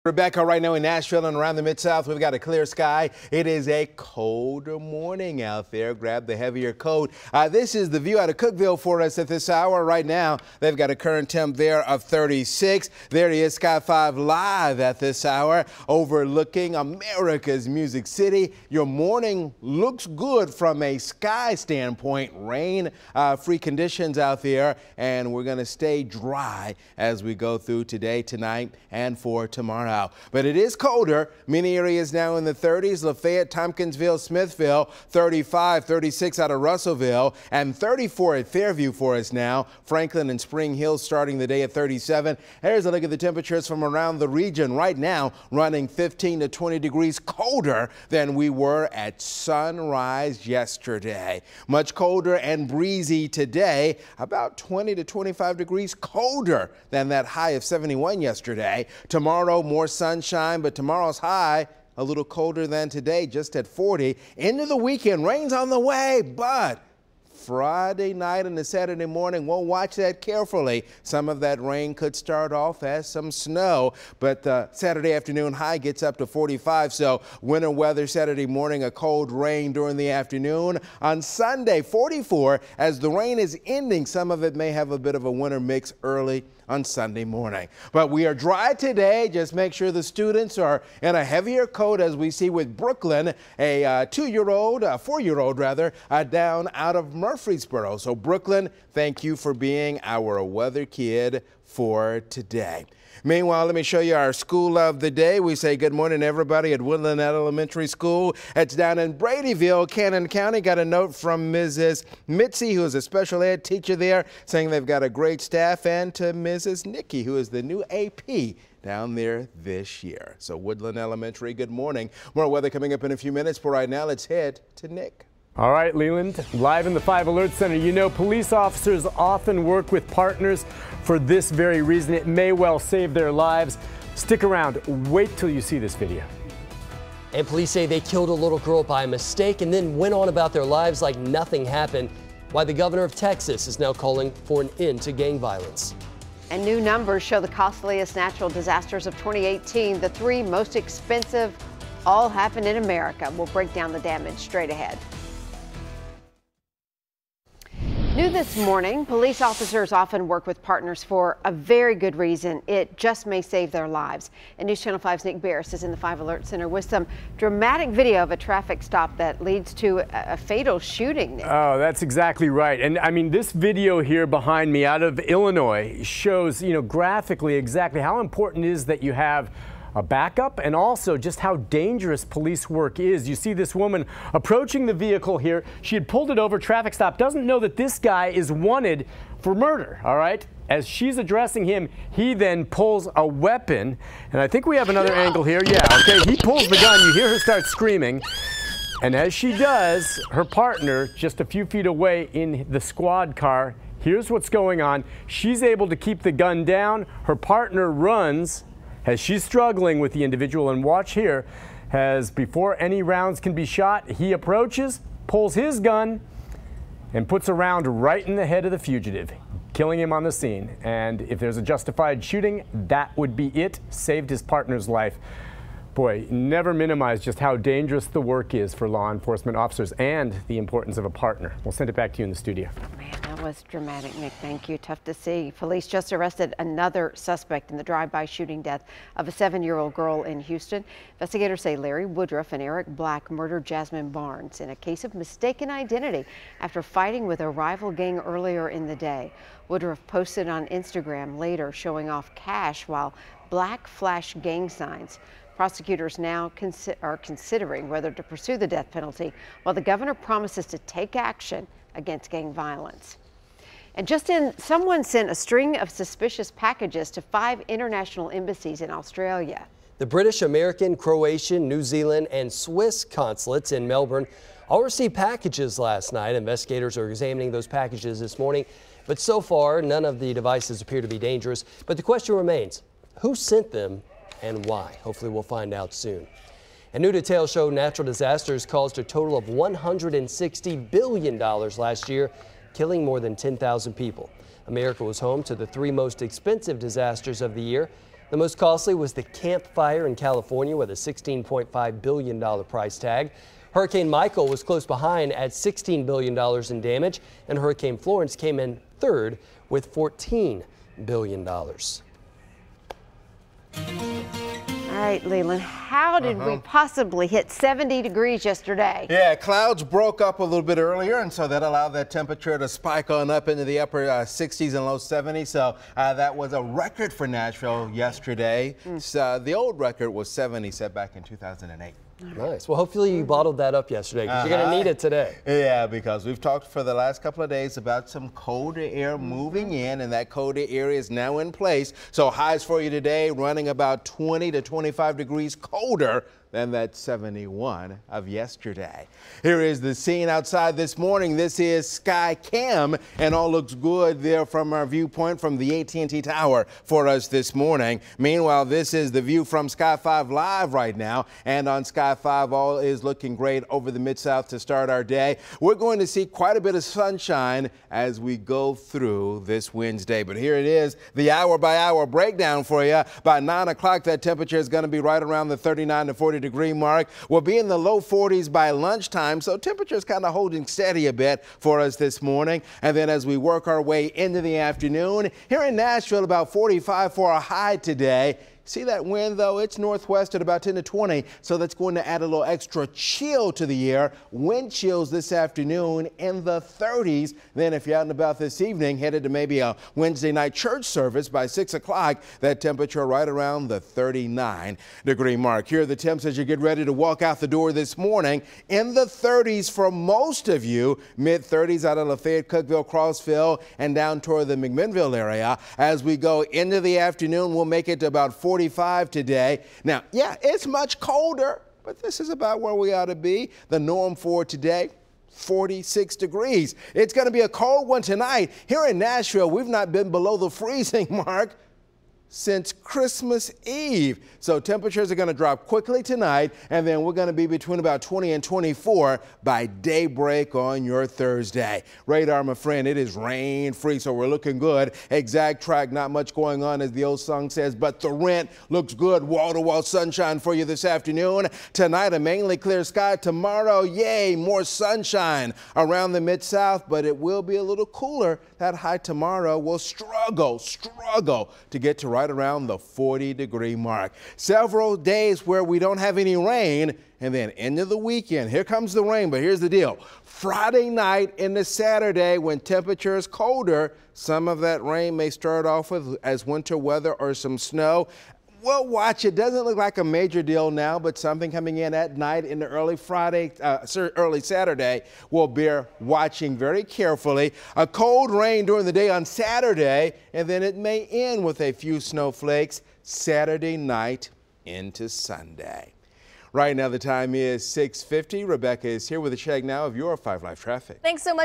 Rebecca, right now in Nashville and around the Mid-South, we've got a clear sky. It is a colder morning out there. Grab the heavier coat. This is the view out of Cookeville for us at this hour. Right now, they've got a current temp there of 36. There he is, Sky 5 live at this hour, overlooking America's Music City. Your morning looks good from a sky standpoint. Rain-free conditions out there, and we're going to stay dry as we go through today, tonight, and for tomorrow. But it is colder. Many areas now in the 30s. Lafayette, Tompkinsville, Smithville, 35, 36 out of Russellville, and 34 at Fairview for us now. Franklin and Spring Hill starting the day at 37. Here's a look at the temperatures from around the region. Right now, running 15 to 20 degrees colder than we were at sunrise yesterday. Much colder and breezy today. About 20 to 25 degrees colder than that high of 71 yesterday. Tomorrow, more sunshine, but tomorrow's high a little colder than today, just at 40. Into the weekend, rain's on the way, but Friday night and the Saturday morning, we'll watch that carefully. Some of that rain could start off as some snow, but Saturday afternoon high gets up to 45. So winter weather Saturday morning, a cold rain during the afternoon. On Sunday, 44. As the rain is ending, some of it may have a bit of a winter mix early on Sunday morning. But we are dry today. Just make sure the students are in a heavier coat, as we see with Brooklyn, a 4-year-old rather, down out of Murfreesboro. So Brooklyn, thank you for being our weather kid for today. Meanwhile, let me show you our school of the day. We say good morning, everybody, at Woodland Elementary School. It's down in Bradyville, Cannon County. Got a note from Mrs. Mitzi, who is a special ed teacher there, saying they've got a great staff, and to Mrs. Nikki, who is the new AP down there this year. So Woodland Elementary, good morning. More weather coming up in a few minutes, but right now, let's head to Nick. All right, Leland, live in the 5 Alert Center. You know, police officers often work with partners for this very reason. It may well save their lives. Stick around. Wait till you see this video. And police say they killed a little girl by mistake and then went on about their lives like nothing happened. Why the governor of Texas is now calling for an end to gang violence. And new numbers show the costliest natural disasters of 2018. The 3 most expensive all happened in America. We'll break down the damage straight ahead. New this morning, police officers often work with partners for a very good reason. It just may save their lives. And News Channel 5's Nick Barris is in the 5 Alert Center with some dramatic video of a traffic stop that leads to a fatal shooting. Nick. Oh, that's exactly right. And I mean, this video here behind me out of Illinois shows, graphically exactly how important it is that you have a backup, and also just how dangerous police work is. You see this woman approaching the vehicle here. She had pulled it over, traffic stop, doesn't know that this guy is wanted for murder, all right? As she's addressing him, he then pulls a weapon, and I think we have another angle here. Yeah, okay, he pulls the gun. You hear her start screaming, and as she does, her partner, just a few feet away in the squad car, here's what's going on. She's able to keep the gun down. Her partner runs as she's struggling with the individual, and watch here, as before any rounds can be shot, he approaches, pulls his gun, and puts a round right in the head of the fugitive, killing him on the scene. And if there's a justified shooting, that would be it. Saved his partner's life. Boy, never minimize just how dangerous the work is for law enforcement officers and the importance of a partner. We'll send it back to you in the studio. Man, that was dramatic, Nick. Thank you. Tough to see. Police just arrested another suspect in the drive-by shooting death of a 7-year-old girl in Houston. Investigators say Larry Woodruff and Eric Black murdered Jasmine Barnes in a case of mistaken identity after fighting with a rival gang earlier in the day. Woodruff posted on Instagram later showing off cash while Black flashed gang signs. Prosecutors now are considering whether to pursue the death penalty, while the governor promises to take action against gang violence. And just in, someone sent a string of suspicious packages to 5 international embassies in Australia. The British, American, Croatian, New Zealand, and Swiss consulates in Melbourne all received packages last night. Investigators are examining those packages this morning, but so far none of the devices appear to be dangerous. But the question remains, who sent them and why? Hopefully we'll find out soon. And new details show natural disasters caused a total of $160 billion last year, killing more than 10,000 people. America was home to the 3 most expensive disasters of the year. The most costly was the Camp Fire in California with a $16.5 billion price tag. Hurricane Michael was close behind at $16 billion in damage, and Hurricane Florence came in third with $14 billion. All right, Leland, how did we possibly hit 70 degrees yesterday? Yeah, clouds broke up a little bit earlier, and so that allowed that temperature to spike on up into the upper 60s and low 70s. So that was a record for Nashville yesterday. So, the old record was 70 set back in 2008. Nice. Well, hopefully you bottled that up yesterday because you're going to need it today. Yeah, because we've talked for the last couple of days about some colder air moving in, and that colder air is now in place. So highs for you today running about 20 to 25 degrees colder than that 71 of yesterday. Here is the scene outside this morning. This is Sky Cam, and all looks good there from our viewpoint from the AT&T Tower for us this morning. Meanwhile, this is the view from Sky 5 Live right now, and on Sky 5, all is looking great over the Mid-South to start our day. We're going to see quite a bit of sunshine as we go through this Wednesday, but here it is, the hour-by-hour breakdown for you. By 9 o'clock, that temperature is going to be right around the 39 to 40 degree mark. We'll be in the low 40s by lunchtime, so temperatures kind of holding steady a bit for us this morning. And then as we work our way into the afternoon, here in Nashville, about 45 for a high today. See that wind, though? It's northwest at about 10 to 20, so that's going to add a little extra chill to the air. Wind chills this afternoon in the 30s. Then if you're out and about this evening, headed to maybe a Wednesday night church service by 6 o'clock, that temperature right around the 39 degree mark. Here are the temps as you get ready to walk out the door this morning. In the 30s for most of you, mid-30s out of Lafayette, Cookeville, Crossville, and down toward the McMinnville area. As we go into the afternoon, we'll make it to about 45 today. Now, yeah, it's much colder, but this is about where we ought to be. The norm for today, 46 degrees. It's going to be a cold one tonight. Here in Nashville, we've not been below the freezing mark since Christmas Eve. So temperatures are going to drop quickly tonight, and then we're going to be between about 20 and 24 by daybreak on your Thursday. Radar, my friend, it is rain free, so we're looking good. Exact track, not much going on, as the old song says, but the rent looks good. Wall-to-wall sunshine for you this afternoon. Tonight, a mainly clear sky. Tomorrow, yay, more sunshine around the Mid-South, but it will be a little cooler. That high tomorrow will struggle to get to right around the 40 degree mark. Several days where we don't have any rain, and then into the weekend, here comes the rain, but here's the deal. Friday night into Saturday, when temperature is colder, some of that rain may start off with as winter weather or some snow. We'll watch. It doesn't look like a major deal now, but something coming in at night into early Saturday will bear watching very carefully. A cold rain during the day on Saturday, and then it may end with a few snowflakes Saturday night into Sunday. Right now, the time is 6:50. Rebecca is here with a check now of your 5 Live traffic. Thanks so much.